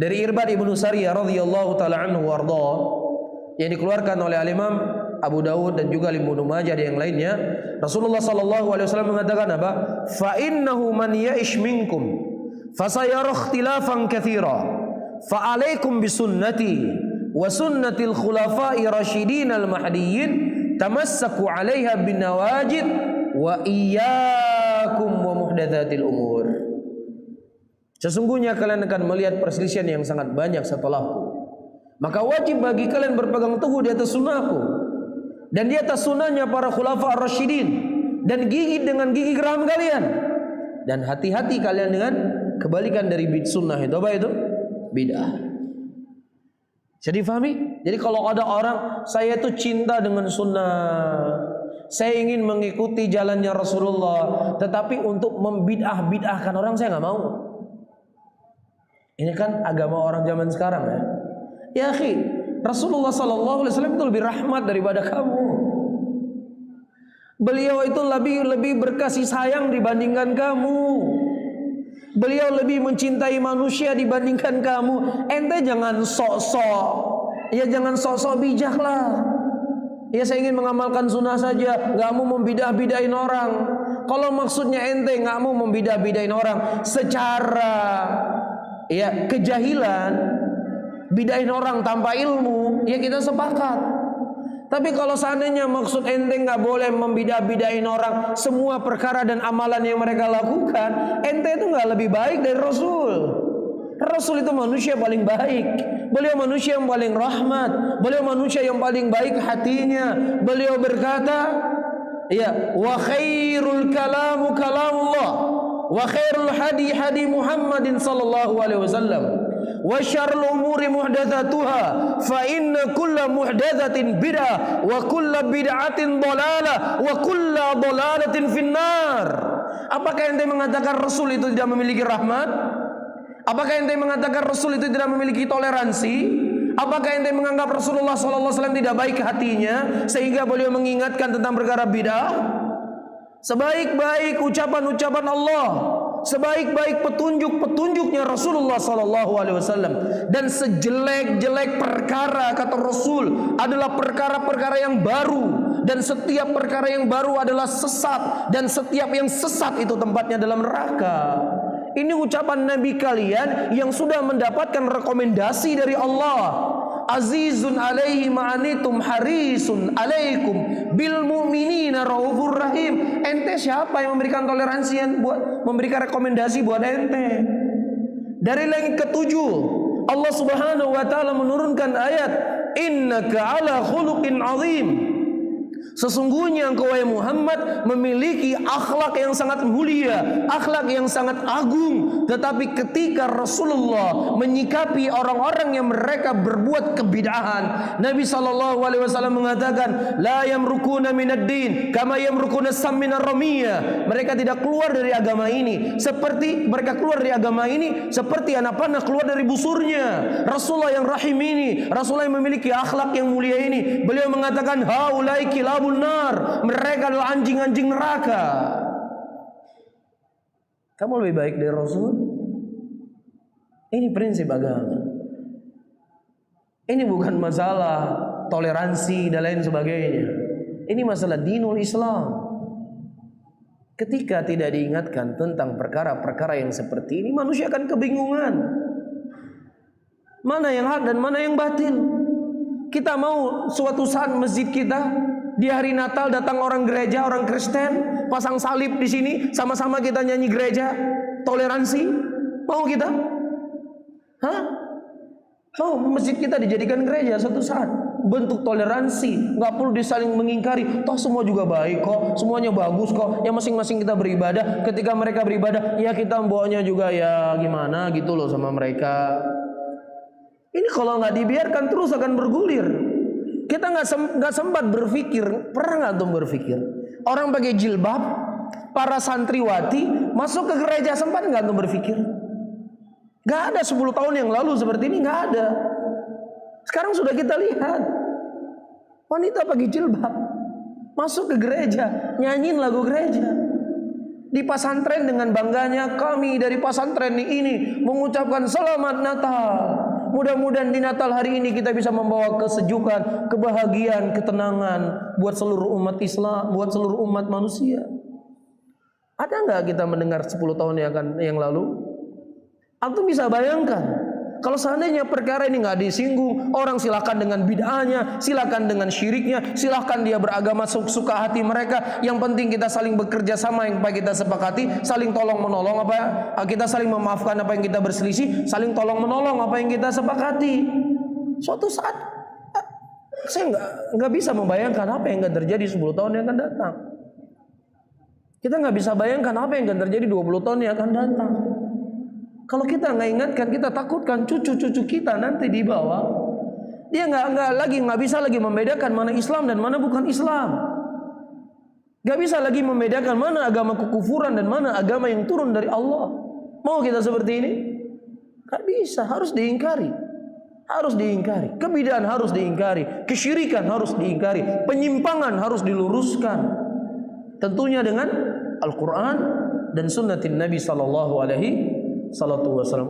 dari Irbad ibnu Sariyah radhiyallahu taala anhu warda, yang dikeluarkan oleh Al-Imam Abu Dawud dan juga Ibnu Majah dan yang lainnya, Rasulullah sallallahu alaihi wasallam mengatakan apa? Fa innahu man ya'ish minkum fasayara ikhtilafan katsira fa alaikum bisunnati wa sunnatil khulafa'i rasyidin al-mahdiyyin tamassaku 'alaiha bin nawajid wa iyyakum wa muhdatsatil umur. Sesungguhnya kalian akan melihat perselisihan yang sangat banyak setelahku. Maka wajib bagi kalian berpegang teguh di atas sunnahku dan di atas sunnahnya para khulafa ar-rasyidin, dan gigit dengan gigi geram kalian, dan hati-hati kalian dengan kebalikan dari sunnah itu. Apa itu? Bid'ah. Jadi difahami? Jadi kalau ada orang, saya itu cinta dengan sunnah, saya ingin mengikuti jalannya Rasulullah, tetapi untuk membid'ah-bid'ahkan orang saya nggak mau. Ini kan agama orang zaman sekarang ya. Ya akhi, Rasulullah sallallahu alaihi wasallam itu lebih rahmat daripada kamu. Beliau itu lebih berkasih sayang dibandingkan kamu. Beliau lebih mencintai manusia dibandingkan kamu. Ente jangan sok-sok. Ya jangan sok-sok bijak lah. Ya saya ingin mengamalkan sunnah saja, nggak mau membidah-bidahin orang. Kalau maksudnya ente nggak mau membidah-bidahin orang secara ya kejahilan, bidahin orang tanpa ilmu, ya kita sepakat. Tapi kalau seandainya maksud ente nggak boleh membidah-bidahin orang semua perkara dan amalan yang mereka lakukan, ente itu nggak lebih baik dari Rasul. Rasul itu manusia paling baik. Beliau manusia yang paling rahmat. Beliau manusia yang paling baik hatinya. Beliau berkata, ya, wa khairul kalamu kalamullah, wa khairul hadi hadi Muhammadin sallallahu alaihi wasallam, wa syarrul umuri muhdatsatuha, fa inna kulla muhdatsatin bid'ah wa kulla bid'atin dhalalah wa kulla dhalalatin finnar. Apakah ente mengatakan Rasul itu tidak memiliki rahmat? Apakah ente mengatakan Rasul itu tidak memiliki toleransi? Apakah ente menganggap Rasulullah sallallahu alaihi wasallam tidak baik hatinya sehingga beliau mengingatkan tentang perkara bid'ah? Sebaik-baik ucapan-ucapan Allah, sebaik-baik petunjuk-petunjuknya Rasulullah sallallahu alaihi wasallam, dan sejelek-jelek perkara kata Rasul adalah perkara-perkara yang baru, dan setiap perkara yang baru adalah sesat, dan setiap yang sesat itu tempatnya dalam neraka. Ini ucapan Nabi kalian yang sudah mendapatkan rekomendasi dari Allah. Azizun alaihi ma'anitum harisun alaikum bil mu'minina raufur rahim. Ente siapa yang memberikan toleransi, yang memberikan rekomendasi buat ente? Dari langit ketujuh Allah subhanahu wa ta'ala menurunkan ayat, innaka ala khuluqin azim. Sesungguhnya engkau wahai Muhammad memiliki akhlak yang sangat mulia, akhlak yang sangat agung. Tetapi ketika Rasulullah menyikapi orang-orang yang mereka berbuat kebid'ahan, Nabi SAW mengatakan, la yamrukuna minad din kama yamrukuna sam minar ramiyah. Mereka tidak keluar dari agama ini seperti mereka keluar dari agama ini seperti anak panah keluar dari busurnya. Rasulullah yang rahim ini, Rasulullah yang memiliki akhlak yang mulia ini, beliau mengatakan, haulai kilabun nar, mereka adalah anjing-anjing neraka. Kamu lebih baik dari Rasul? Ini prinsip agama. Ini bukan masalah toleransi dan lain sebagainya. Ini masalah dinul Islam. Ketika tidak diingatkan tentang perkara-perkara yang seperti ini, manusia akan kebingungan. Mana yang hak dan mana yang batil? Kita mau suatu saat masjid kita di hari Natal datang orang gereja, orang Kristen, pasang salib di sini, sama-sama kita nyanyi gereja, toleransi? Mau kita? Hah? Mau masjid kita dijadikan gereja suatu saat? Bentuk toleransi, nggak perlu disaling mengingkari. Toh semua juga baik kok, semuanya bagus kok. Yang masing-masing kita beribadah. Ketika mereka beribadah, ya kita bawanya juga ya gimana gitu loh sama mereka. Ini kalau nggak dibiarkan terus akan bergulir. Kita nggak sempat berpikir, pernah nggak tuh berpikir? Orang pakai jilbab, para santriwati masuk ke gereja, sempat nggak tuh berpikir? Nggak ada 10 tahun yang lalu seperti ini, nggak ada. Sekarang sudah kita lihat wanita pakai jilbab masuk ke gereja, nyanyiin lagu gereja. Di pesantren dengan bangganya kami dari pesantren ini mengucapkan selamat Natal. Mudah-mudahan di Natal hari ini kita bisa membawa kesejukan, kebahagiaan, ketenangan buat seluruh umat Islam, buat seluruh umat manusia. Ada nggak kita mendengar 10 tahun yang lalu? Antum bisa bayangkan kalau seandainya perkara ini nggak disinggung, orang silakan dengan bid'ahnya, silakan dengan syiriknya, silakan dia beragama suka hati mereka. Yang penting kita saling bekerja sama yang baik kita sepakati, saling tolong menolong kita saling memaafkan apa yang kita berselisih, saling tolong menolong apa yang kita sepakati. Suatu saat saya nggak bisa membayangkan apa yang akan terjadi 10 tahun yang akan datang. Kita nggak bisa bayangkan apa yang akan terjadi 20 tahun yang akan datang. Kalau kita nggak ingatkan, kita takutkan cucu-cucu kita nanti di bawah, dia nggak bisa lagi membedakan mana Islam dan mana bukan Islam. Nggak bisa lagi membedakan mana agama kekufuran dan mana agama yang turun dari Allah. Mau kita seperti ini? Nggak bisa, harus diingkari. Harus diingkari. Kebid'ahan harus diingkari. Kesyirikan harus diingkari. Penyimpangan harus diluruskan. Tentunya dengan Al-Quran dan sunnatin Nabi sallallahu alaihi wasallam.